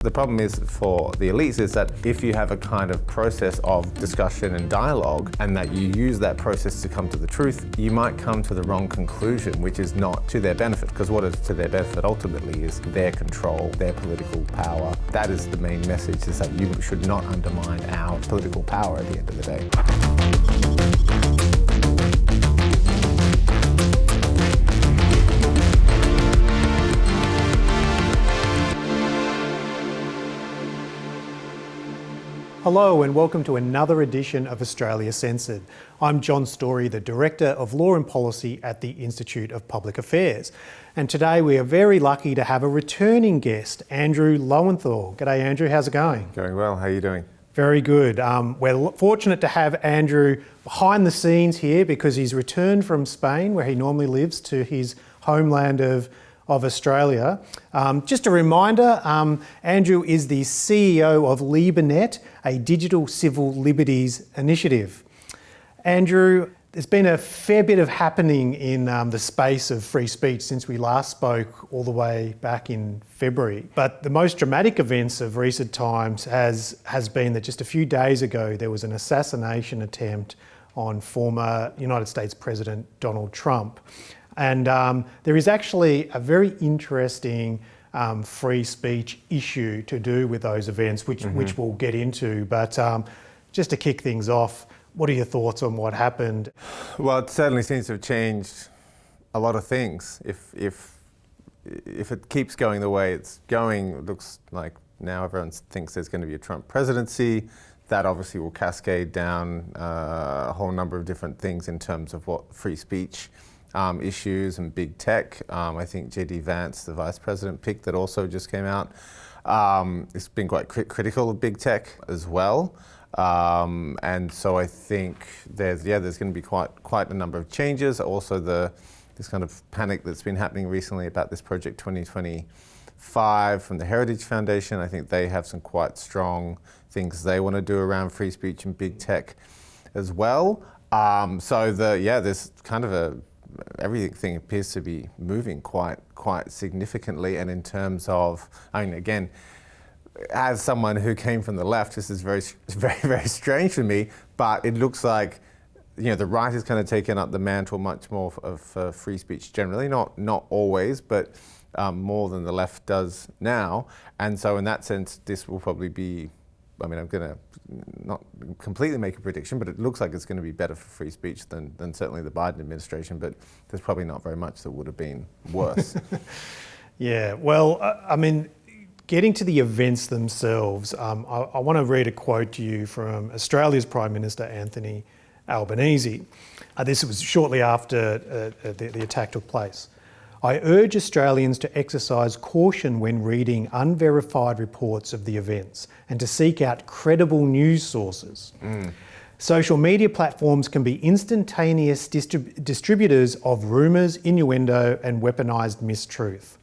The problem is for the elites is that if you have a kind of process of discussion and dialogue and that you use that process to come to the truth, you might come to the wrong conclusion, which is not to their benefit, because what is to their benefit ultimately is their control, their political power. That is the main message, is that you should not undermine our political power at the end of the day. Hello and welcome to another edition of Australia Censored. I'm John Storey, the Director of Law and Policy at the Institute of Public Affairs. And today we are very lucky to have a returning guest, Andrew Lowenthal. G'day Andrew, how's it going? Going well, how are you doing? Very good. We're fortunate to have Andrew behind the scenes here because he's returned from Spain, where he normally lives, to his homeland of Australia. Just a reminder, Andrew is the CEO of LiberNet, a digital civil liberties initiative. Andrew, there's been a fair bit of happening in the space of free speech since we last spoke all the way back in February. But the most dramatic events of recent times has been that just a few days ago there was an assassination attempt on former United States President Donald Trump. And there is actually a very interesting free speech issue to do with those events, which we'll get into. But just to kick things off, what are your thoughts on what happened? Well, it certainly seems to have changed a lot of things. If it keeps going the way it's going, it looks like now everyone thinks there's going to be a Trump presidency. That obviously will cascade down a whole number of different things in terms of what free speech issues and big tech. I think J.D. Vance, the vice president pick that also just came out, it's been quite critical of big tech as well. And so I think there's going to be quite a number of changes. Also this kind of panic that's been happening recently about this Project 2025 from the Heritage Foundation. I think they have some quite strong things they want to do around free speech and big tech as well. There's kind of everything appears to be moving quite significantly. And in terms of, again, as someone who came from the left, this is very, very strange for me, but it looks like, the right has kind of taken up the mantle much more of free speech generally, not always, but more than the left does now. And so in that sense, this will probably be, I'm going to not completely make a prediction, but it looks like it's going to be better for free speech than certainly the Biden administration, but there's probably not very much that would have been worse. Yeah, well, getting to the events themselves, I want to read a quote to you from Australia's Prime Minister Anthony Albanese. This was shortly after the attack took place. I urge Australians to exercise caution when reading unverified reports of the events and to seek out credible news sources. Social media platforms can be instantaneous distributors of rumours, innuendo and weaponised mistruth.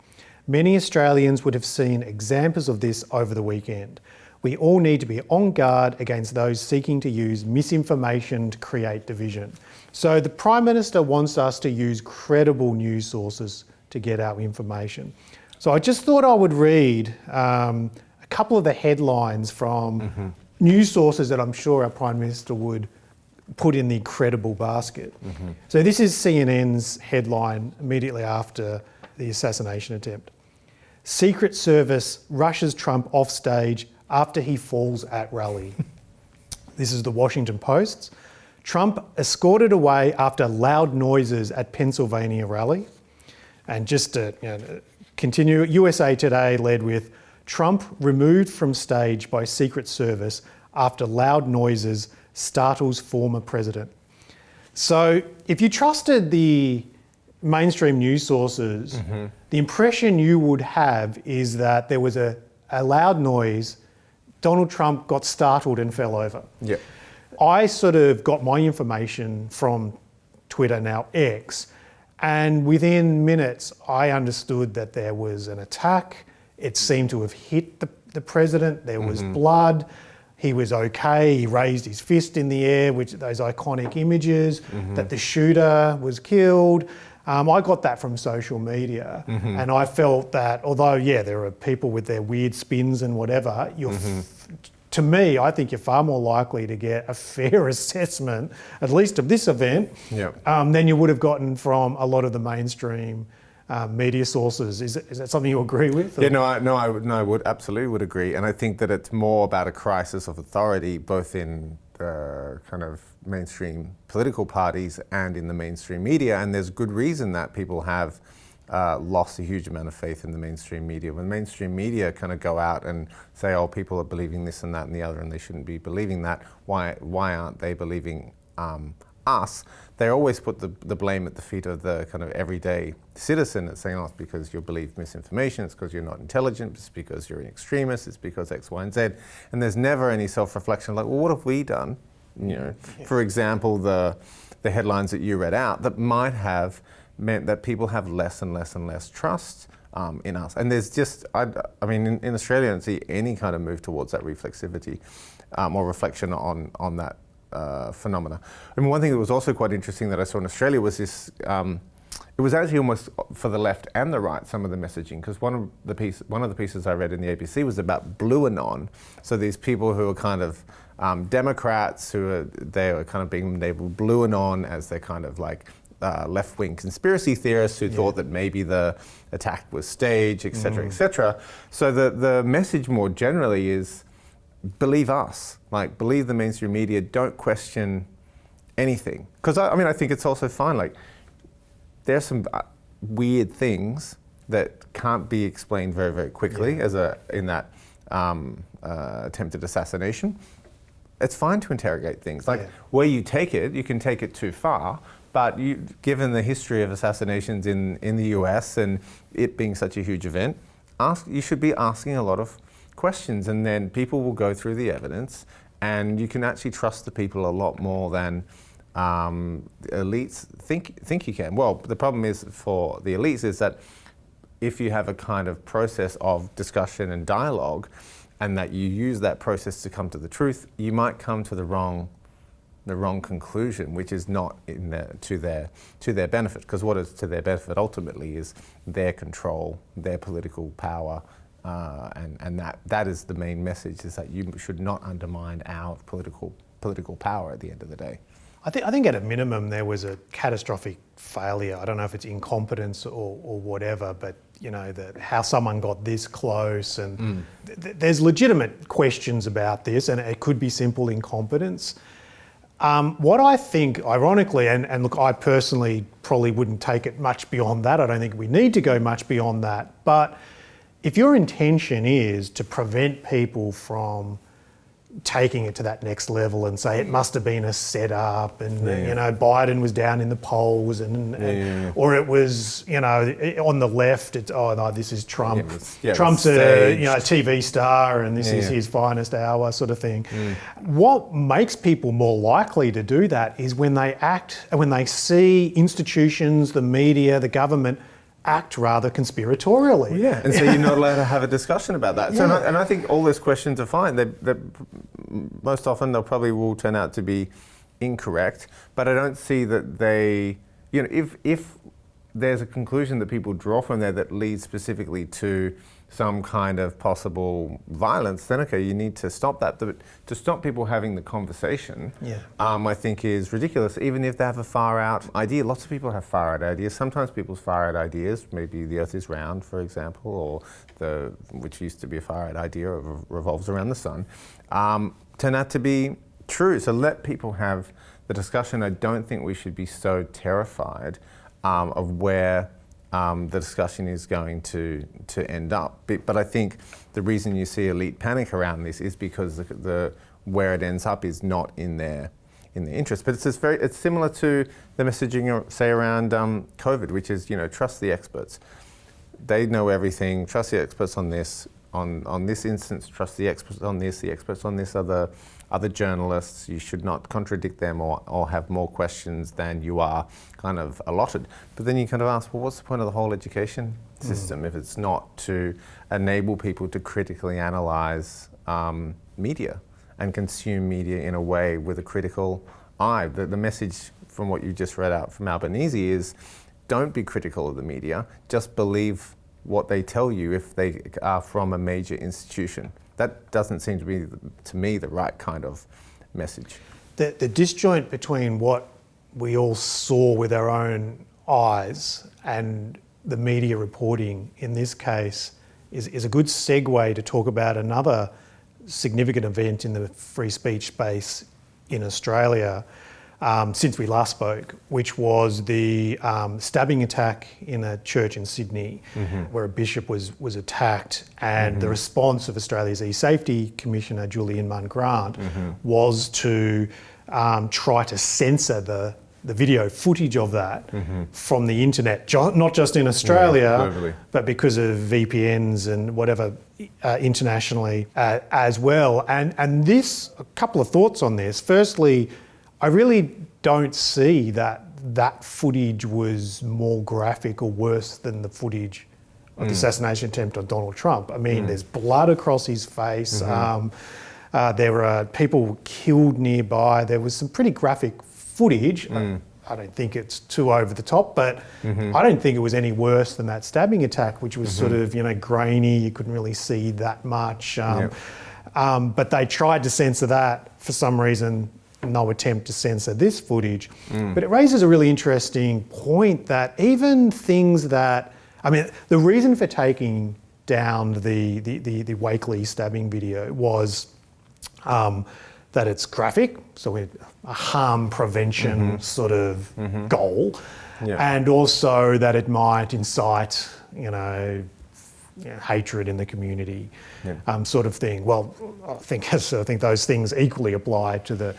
Many Australians would have seen examples of this over the weekend. We all need to be on guard against those seeking to use misinformation to create division. So the Prime Minister wants us to use credible news sources to get our information. So I just thought I would read a couple of the headlines from news sources that I'm sure our Prime Minister would put in the credible basket. So this is CNN's headline immediately after the assassination attempt. Secret Service rushes Trump off stage after he falls at rally. This is the Washington Post. Trump escorted away after loud noises at Pennsylvania rally. And just to continue, USA Today led with Trump removed from stage by Secret Service after loud noises startles former president. So if you trusted the mainstream news sources, the impression you would have is that there was a loud noise, Donald Trump got startled and fell over. Yeah. I sort of got my information from Twitter, now X, and within minutes I understood that there was an attack. It seemed to have hit the president. There was blood. He was okay. He raised his fist in the air, which those iconic images, that the shooter was killed. I got that from social media, and I felt that although, yeah, there are people with their weird spins and whatever, to me, I think you're far more likely to get a fair assessment, at least of this event, than you would have gotten from a lot of the mainstream media sources. Is that something you agree with? Or? Yeah, I would absolutely agree, and I think that it's more about a crisis of authority, both in kind of mainstream political parties and in the mainstream media, and there's good reason that people have lost a huge amount of faith in the mainstream media. When mainstream media kind of go out and say, oh, people are believing this and that and the other and they shouldn't be believing that, why aren't they believing us? They always put the blame at the feet of the kind of everyday citizen. It's saying, oh, it's because you believe misinformation, it's because you're not intelligent, it's because you're an extremist, it's because X, Y, and Z. And there's never any self-reflection like, well, what have we done? For example, the headlines that you read out that might have meant that people have less and less and less trust in us. And there's just, I mean, in Australia, I don't see any kind of move towards that reflexivity or reflection on that phenomena. I mean, one thing that was also quite interesting that I saw in Australia was this, it was actually almost for the left and the right, some of the messaging, because one of the pieces I read in the ABC was about blue anon. So these people who are kind of Democrats they are kind of being labeled blue anon as they're kind of like left-wing conspiracy theorists who thought that maybe the attack was staged, et cetera, et cetera. So the message more generally is believe us, like believe the mainstream media, don't question anything. Because I think it's also fine, like there's some weird things that can't be explained very, very quickly in that attempted assassination. It's fine to interrogate things. Like where you take it, you can take it too far, but given the history of assassinations in the US and it being such a huge event, you should be asking a lot of questions, and then people will go through the evidence and you can actually trust the people a lot more than elites think you can. Well, the problem is for the elites is that if you have a kind of process of discussion and dialogue and that you use that process to come to the truth, you might come to the wrong conclusion, which is not to their benefit. Because what is to their benefit ultimately is their control, their political power, and that is the main message: is that you should not undermine our political power at the end of the day. I think at a minimum there was a catastrophic failure. I don't know if it's incompetence or whatever, but how someone got this close, and there's legitimate questions about this, and it could be simple incompetence. What I think, ironically, and look, I personally probably wouldn't take it much beyond that. I don't think we need to go much beyond that. But if your intention is to prevent people from taking it to that next level and say it must have been a setup and Biden was down in the polls or it was on the left it's this is Trump. Trump's a TV star and this is his finest hour sort of thing. What makes people more likely to do that is when they act and when they see institutions, the media, the government act rather conspiratorially. Yeah, and so you're not allowed to have a discussion about that. So, and I think all those questions are fine. They most often they'll probably will turn out to be incorrect, but I don't see that they, if there's a conclusion that people draw from there that leads specifically to some kind of possible violence, then okay, you need to stop that. But to stop people having the conversation, I think is ridiculous, even if they have a far out idea. Lots of people have far out ideas. Sometimes people's far out ideas, maybe the earth is round, for example, or which used to be a far out idea, revolves around the sun, turn out to be true. So let people have the discussion. I don't think we should be so terrified of where the discussion is going to end up. But I think the reason you see elite panic around this is because where it ends up is not in their interest. But it's similar to the messaging, say, around COVID, which is trust the experts. They know everything. Trust the experts on this. On this instance, trust the experts on this. The experts on this other journalists. You should not contradict them or have more questions than you are kind of allotted. But then you kind of ask, well, what's the point of the whole education system if it's not to enable people to critically analyse media and consume media in a way with a critical eye? The message from what you just read out from Albanese is don't be critical of the media, just believe what they tell you if they are from a major institution. That doesn't seem to be, to me, the right kind of message. The disjoint between what we all saw with our own eyes and the media reporting in this case is a good segue to talk about another significant event in the free speech space in Australia since we last spoke, which was the stabbing attack in a church in Sydney, where a bishop was attacked, and the response of Australia's eSafety Commissioner, Inman Grant, was to try to censor the video footage of that from the internet, not just in Australia, but because of VPNs and whatever internationally as well. And this, a couple of thoughts on this. Firstly, I really don't see that footage was more graphic or worse than the footage of the assassination attempt on Donald Trump. I mean, there's blood across his face. There were people killed nearby. There was some pretty graphic footage. I don't think it's too over the top, but I don't think it was any worse than that stabbing attack, which was sort of, grainy. You couldn't really see that much. But they tried to censor that for some reason. No attempt to censor this footage. But it raises a really interesting point that even things that, the reason for taking down the Wakely stabbing video was that it's graphic, so a harm prevention sort of goal, and also that it might incite, hatred in the community, sort of thing. Well, I think those things equally apply to the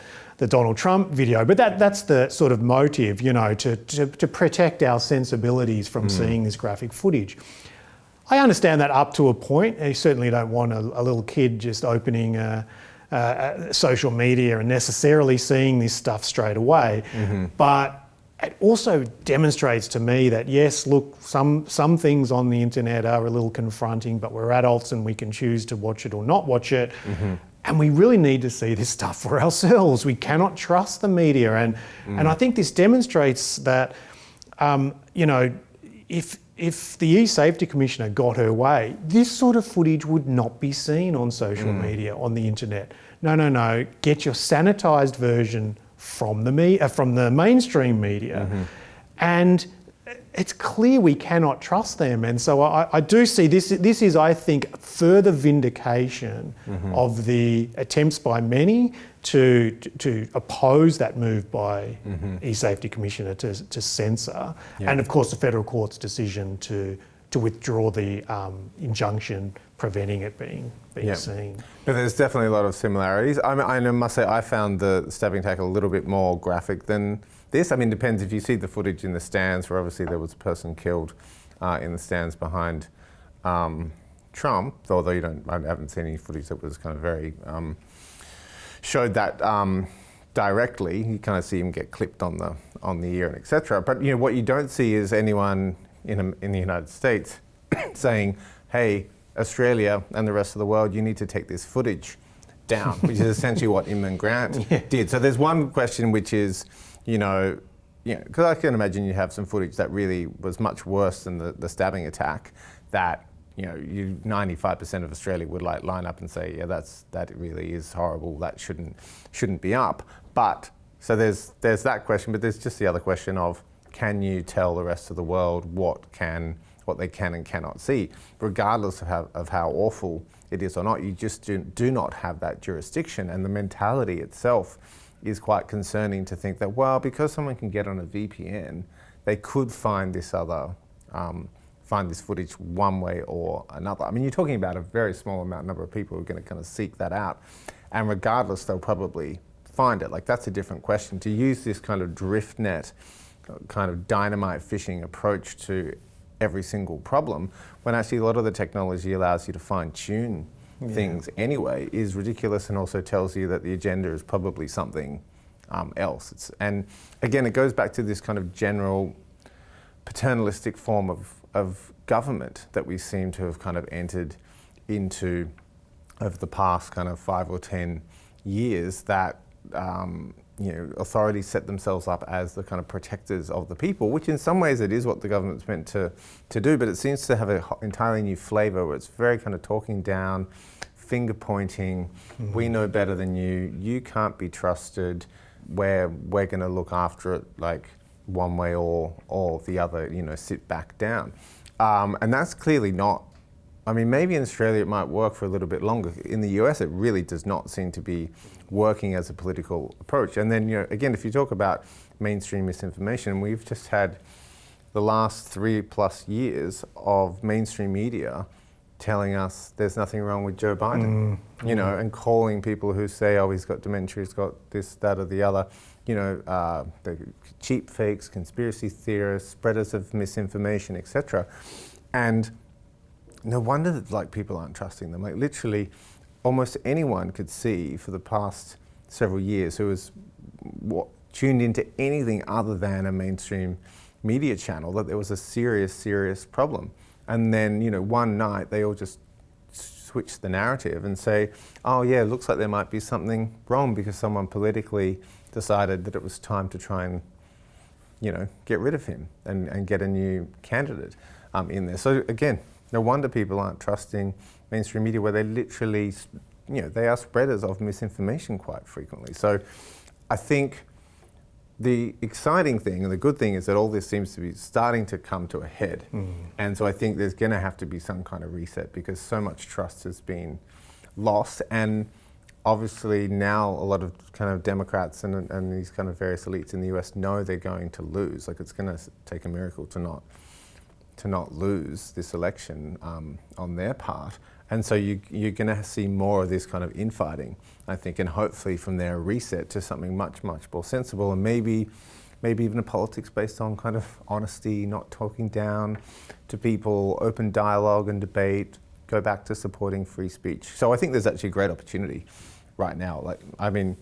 Donald Trump video, but that's the sort of motive, to protect our sensibilities from seeing this graphic footage. I understand that up to a point. You certainly don't want a little kid just opening social media and necessarily seeing this stuff straight away, but it also demonstrates to me that yes, look, some things on the internet are a little confronting, but we're adults and we can choose to watch it or not watch it. And we really need to see this stuff for ourselves. We cannot trust the media. And I think this demonstrates that, if the eSafety Commissioner got her way, this sort of footage would not be seen on social media, on the internet. No. Get your sanitised version from the mainstream media. And it's clear we cannot trust them. And so I do see this is, I think, further vindication of the attempts by many to oppose that move by eSafety Commissioner to censor. And of course the federal court's decision to withdraw the injunction preventing it being seen. But there's definitely a lot of similarities. I must say I found the stabbing attack a little bit more graphic than this. It depends if you see the footage in the stands, where obviously there was a person killed in the stands behind Trump, although I haven't seen any footage that was kind of very, showed that directly. You kind of see him get clipped on the ear and etc. But what you don't see is anyone in the United States saying, hey, Australia and the rest of the world, you need to take this footage down, which is essentially what Inman Grant did. So there's one question which is, because I can imagine you have some footage that really was much worse than the stabbing attack, that 95% of Australia would line up and say, that really is horrible. That shouldn't be up. But so there's that question, but there's just the other question of, can you tell the rest of the world what they can and cannot see, regardless of how awful it is or not? You just do not have that jurisdiction, and the mentality itself is quite concerning to think that, well, because someone can get on a VPN, they could find this footage one way or another. You're talking about a very small number of people who are going to kind of seek that out, and regardless, they'll probably find it. That's a different question. To use this kind of drift net, kind of dynamite fishing approach to every single problem, when actually a lot of the technology allows you to fine-tune things anyway, is ridiculous, and also tells you that the agenda is probably something else. And again, it goes back to this kind of general paternalistic form of government that we seem to have kind of entered into over the past kind of 5 or 10 years, that authorities set themselves up as the kind of protectors of the people, which in some ways it is what the government's meant to do, but it seems to have an entirely new flavour where it's very kind of talking down, finger pointing, we know better than you can't be trusted, we're going to look after it like one way or the other, sit back down. And that's clearly not, I mean, maybe in Australia it might work for a little bit longer. In the US, it really does not seem to be working as a political approach. And then, again, if you talk about mainstream misinformation, we've just had the last 3+ years of mainstream media telling us there's nothing wrong with Joe Biden, and calling people who say, oh, he's got dementia, he's got this, that, or the other, the cheap fakes, conspiracy theorists, spreaders of misinformation, etc. And no wonder that people aren't trusting them. Like literally, almost anyone could see for the past several years who was tuned into anything other than a mainstream media channel that there was a serious problem. And then, one night they all just switch the narrative and say, oh yeah, it looks like there might be something wrong because someone politically decided that it was time to try and, get rid of him and get a new candidate in there. So again, no wonder people aren't trusting mainstream media where they literally, they are spreaders of misinformation quite frequently. So I think the exciting thing and the good thing is that all this seems to be starting to come to a head. And so I think there's going to have to be some kind of reset because so much trust has been lost. And obviously now a lot of kind of Democrats and these kind of various elites in the US know they're going to lose. Like it's going to take a miracle to not lose this election on their part. And so you're going to see more of this kind of infighting, I think, and hopefully from there a reset to something much more sensible, and maybe even a politics based on kind of honesty, not talking down to people, open dialogue and debate, go back to supporting free speech. So I think there's actually a great opportunity right now. I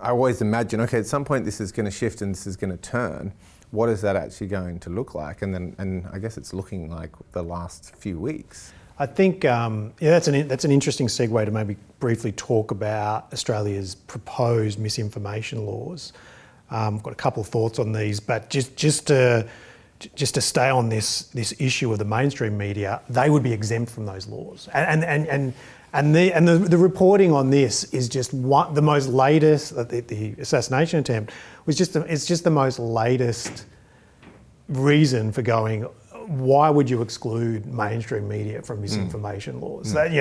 always imagine, okay, at some point this is going to shift and this is going to turn. What is that actually going to look like? And I guess it's looking like the last few weeks. I think that's an interesting segue to maybe briefly talk about Australia's proposed misinformation laws. I've got a couple of thoughts on these, but just to stay on this issue of the mainstream media, they would be exempt from those laws, and the reporting on this is just the most latest. The assassination attempt was it's just the most latest reason for going. Why would you exclude mainstream media from misinformation laws? That,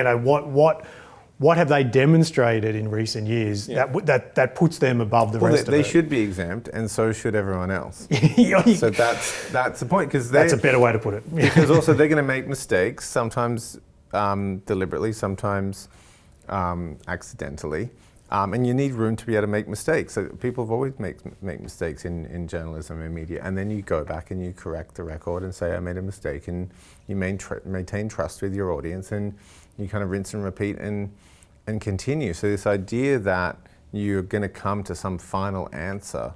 what have they demonstrated in recent years that puts them above the rest of it? They should be exempt, and so should everyone else. So that's the point, because that's a better way to put it. Because also they're going to make mistakes, sometimes deliberately, sometimes accidentally. And you need room to be able to make mistakes. So people have always make mistakes in journalism and media, and then you go back and you correct the record and say, I made a mistake, and you maintain trust with your audience, and you kind of rinse and repeat and continue. So this idea that you're going to come to some final answer,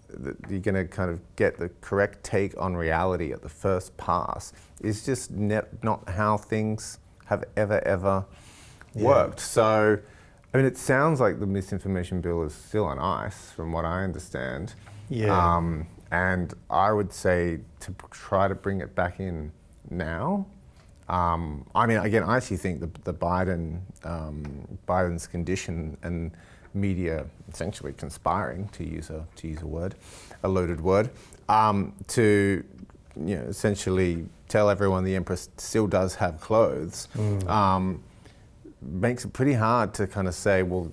that you're going to kind of get the correct take on reality at the first pass, is just not how things have ever worked. So I mean, it sounds like the misinformation bill is still on ice, from what I understand. Yeah. And I would say to try to bring it back in now. I mean, again, I actually think the Biden's condition and media essentially conspiring, to use a word, a loaded word, to essentially tell everyone the Empress still does have clothes. Makes it pretty hard to kind of say, well,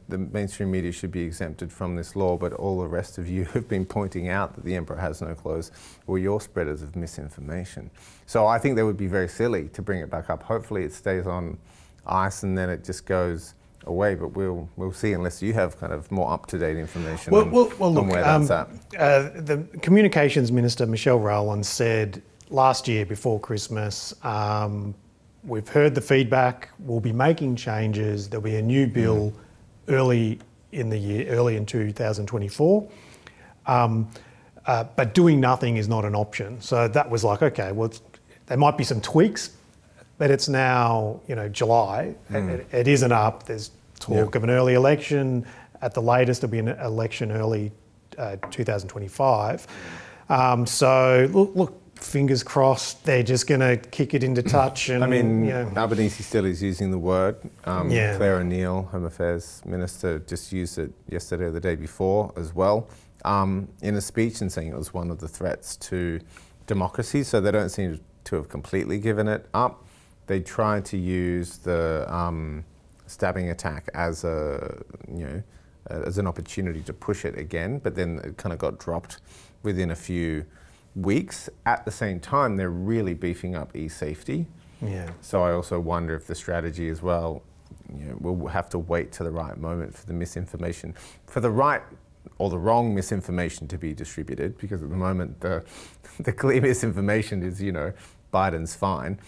the mainstream media should be exempted from this law, but all the rest of you have been pointing out that the Emperor has no clothes, or you're spreaders of misinformation. So I think that would be very silly to bring it back up. Hopefully it stays on ice and then it just goes away, but we'll see, unless you have kind of more up-to-date information on where that's at. The Communications Minister, Michelle Rowland, said last year before Christmas, we've heard the feedback, we'll be making changes, there'll be a new bill early in 2024. But doing nothing is not an option. So that was like, okay, well, there might be some tweaks, but it's now, July, it isn't up, there's talk of an early election, At the latest, there'll be an election early 2025. So look, fingers crossed, they're just going to kick it into touch. And, I mean, Albanese still is using the word. Yeah. Claire O'Neill, Home Affairs Minister, just used it yesterday or the day before as well, in a speech, and saying it was one of the threats to democracy. So they don't seem to have completely given it up. They tried to use the stabbing attack as as an opportunity to push it again, but then it kind of got dropped within a few weeks. At the same time, they're really beefing up eSafety. Yeah. So I also wonder if the strategy as well, we'll have to wait to the right moment for the misinformation, for the right or the wrong misinformation to be distributed, because at the moment the clear misinformation is, Biden's fine,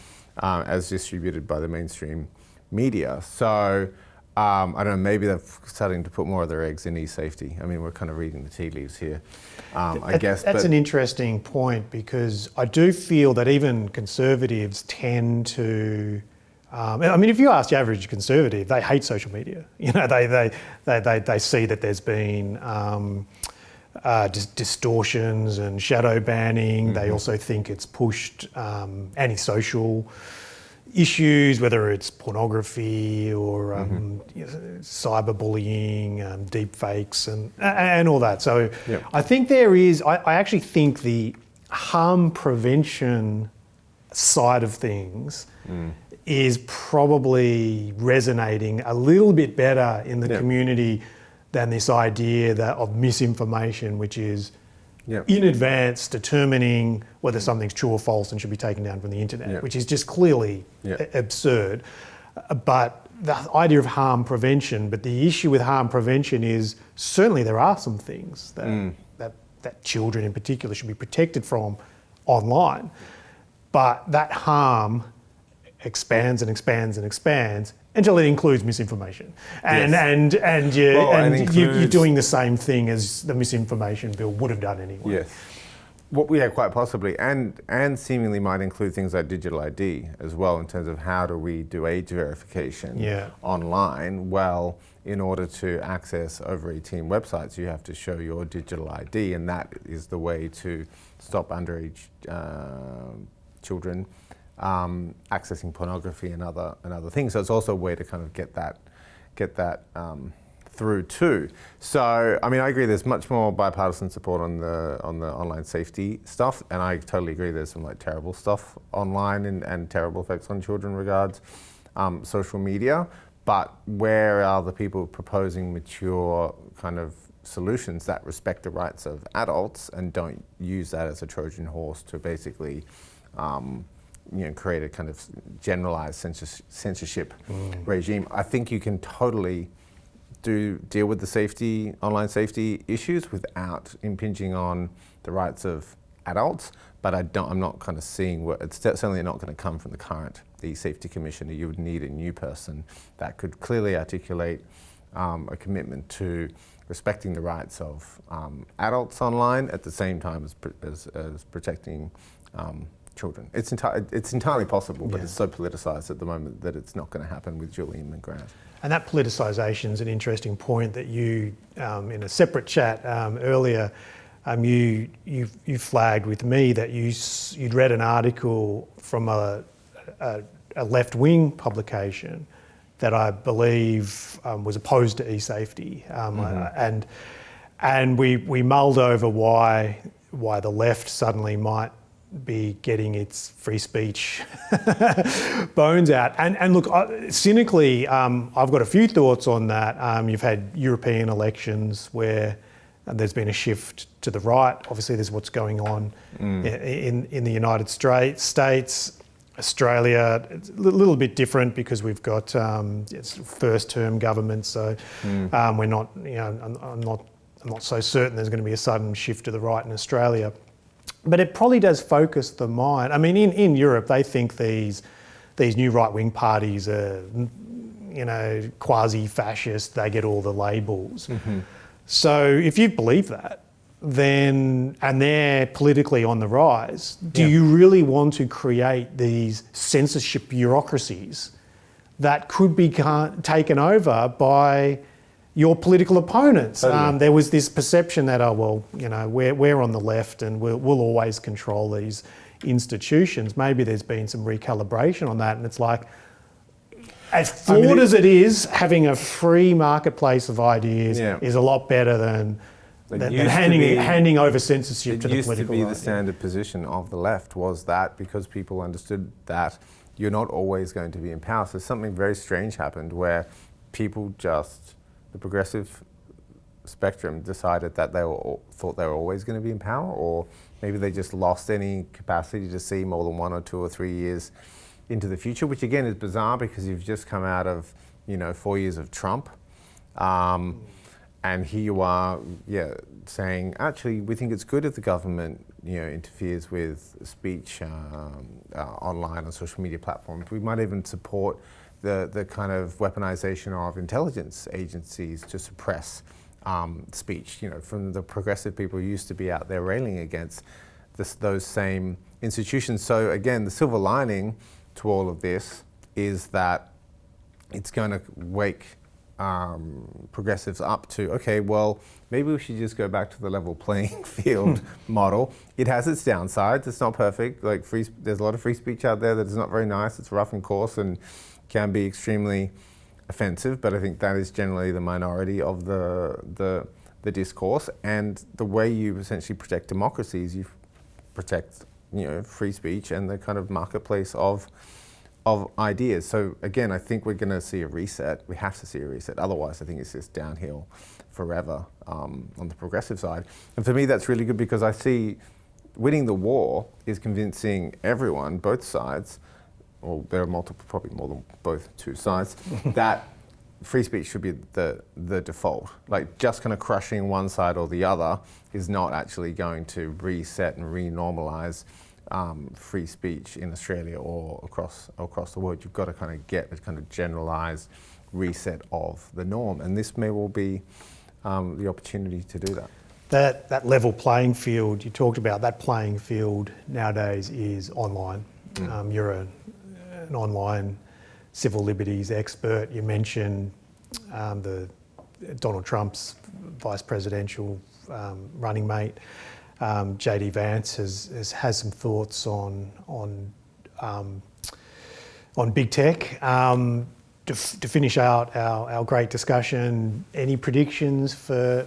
as distributed by the mainstream media. So I don't know, maybe they're starting to put more of their eggs in eSafety. I mean, we're kind of reading the tea leaves here, I guess. That's an interesting point, because I do feel that even Conservatives tend to, if you ask the average Conservative, they hate social media. They see that there's been distortions and shadow banning. Mm-hmm. They also think it's pushed antisocial issues, whether it's pornography or cyberbullying, deep fakes and all that. So yeah. I think I actually think the harm prevention side of things is probably resonating a little bit better in the community than this idea of misinformation, which is in advance determining whether something's true or false and should be taken down from the internet, which is just clearly absurd. But the idea of harm prevention, but the issue with harm prevention is certainly there are some things that children in particular should be protected from online, but that harm expands and expands and expands until it includes misinformation. And you're doing the same thing as the misinformation bill would have done anyway. Yes. Quite possibly, and seemingly might include things like digital ID as well, in terms of how do we do age verification online. Well, in order to access over 18 websites, you have to show your digital ID, and that is the way to stop underage children accessing pornography and other things. So it's also a way to kind of get that through too. So I mean, I agree. There's much more bipartisan support on the online safety stuff, and I totally agree. There's some terrible stuff online and terrible effects on children regards social media. But where are the people proposing mature kind of solutions that respect the rights of adults and don't use that as a Trojan horse to basically create a kind of generalized censorship regime? I think you can totally deal with the online safety issues without impinging on the rights of adults. But I'm not kind of seeing it's certainly not going to come from the current eSafety Commissioner. You would need a new person that could clearly articulate a commitment to respecting the rights of adults online at the same time as protecting children. It's entirely possible, but it's so politicized at the moment that it's not going to happen with Inman Grant. And that politicisation is an interesting point that you, in a separate chat earlier, you flagged with me that you'd read an article from a left-wing publication that I believe was opposed to eSafety, and we mulled over why the left suddenly might be getting its free speech bones out. And look, cynically, I've got a few thoughts on that. You've had European elections where there's been a shift to the right. Obviously, there's what's going on in the United States. Australia, it's a little bit different because we've got it's first-term government, so we're not. I'm not so certain there's going to be a sudden shift to the right in Australia. But it probably does focus the mind. I mean, in Europe, they think these new right-wing parties are, quasi-fascist. They get all the labels. Mm-hmm. So if you believe that, and they're politically on the rise, do you really want to create these censorship bureaucracies that could be taken over by your political opponents. Totally. There was this perception that, we're on the left and we'll always control these institutions. Maybe there's been some recalibration on that, and it's like, as flawed as it is, having a free marketplace of ideas is a lot better than handing over censorship to the political right. It used to be the standard position of the left was that because people understood that you're not always going to be in power. So something very strange happened where people the progressive spectrum decided that thought they were always going to be in power, or maybe they just lost any capacity to see more than 1 or 2 or 3 years into the future, which again is bizarre because you've just come out of 4 years of Trump, and here you are saying actually we think it's good if the government interferes with speech online on social media platforms. We might even support the kind of weaponization of intelligence agencies to suppress speech. From the progressive people who used to be out there railing against those same institutions. So again, the silver lining to all of this is that it's going to wake progressives up to, okay, well, maybe we should just go back to the level playing field model. It has its downsides. It's not perfect. Like there's a lot of free speech out there that is not very nice. It's rough and coarse and can be extremely offensive, but I think that is generally the minority of the discourse. And the way you essentially protect democracies, you protect free speech and the kind of marketplace of ideas. So again, I think we're going to see a reset. We have to see a reset. Otherwise, I think it's just downhill forever on the progressive side. And for me, that's really good because I see winning the war is convincing everyone, both sides, or there are multiple, probably more than both two sides, that free speech should be the default. Like just kind of crushing one side or the other is not actually going to reset and re-normalize free speech in Australia or across the world. You've got to kind of get a kind of generalized reset of the norm, and this may well be the opportunity to do that. That level playing field you talked about, that playing field nowadays is online. You're an online civil liberties expert. You mentioned the Donald Trump's vice presidential running mate. JD Vance has some thoughts on big tech. To finish out our great discussion, any predictions for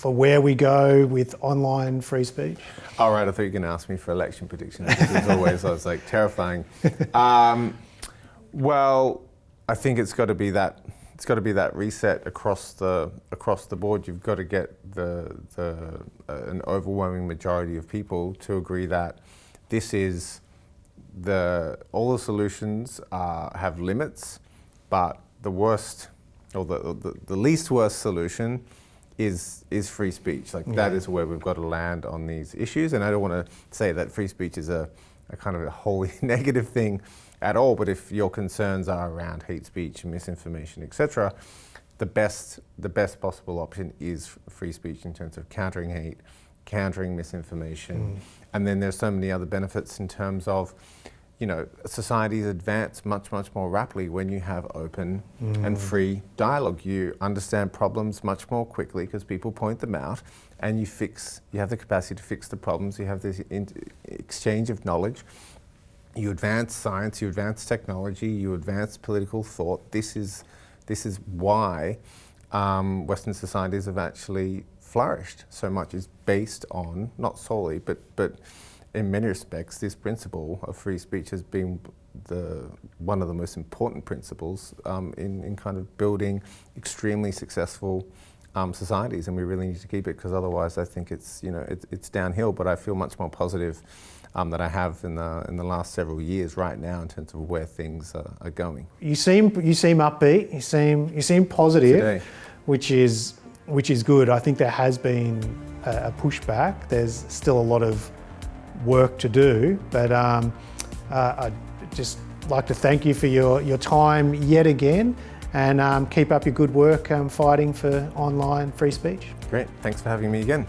where we go with online free speech? All right, I thought you were going to ask me for election predictions. As always, I was like terrifying. Well, I think it's got to be that. It's got to be that reset across the board. You've got to get an overwhelming majority of people to agree that this is all the solutions have limits, but the worst or the least worst solution is free speech. Like that is where we've got to land on these issues. And I don't want to say that free speech is a kind of a wholly negative thing at all, but if your concerns are around hate speech and misinformation, etc., the best possible option is free speech in terms of countering hate, countering misinformation, and then there's so many other benefits in terms of, societies advance much more rapidly when you have open and free dialogue. You understand problems much more quickly because people point them out, and you have the capacity to fix the problems. You have this exchange of knowledge. You advance science, you advance technology, you advance political thought. This is why Western societies have actually flourished so much. Is based on, not solely, but in many respects, this principle of free speech has been one of the most important principles in kind of building extremely successful societies, and we really need to keep it, because otherwise I think it's downhill. But I feel much more positive that I have in the last several years right now in terms of where things are going. You seem upbeat. You seem positive, today, which is good. I think there has been a pushback. There's still a lot of work to do, but I'd just like to thank you for your time yet again, and keep up your good work fighting for online free speech. Great, thanks for having me again.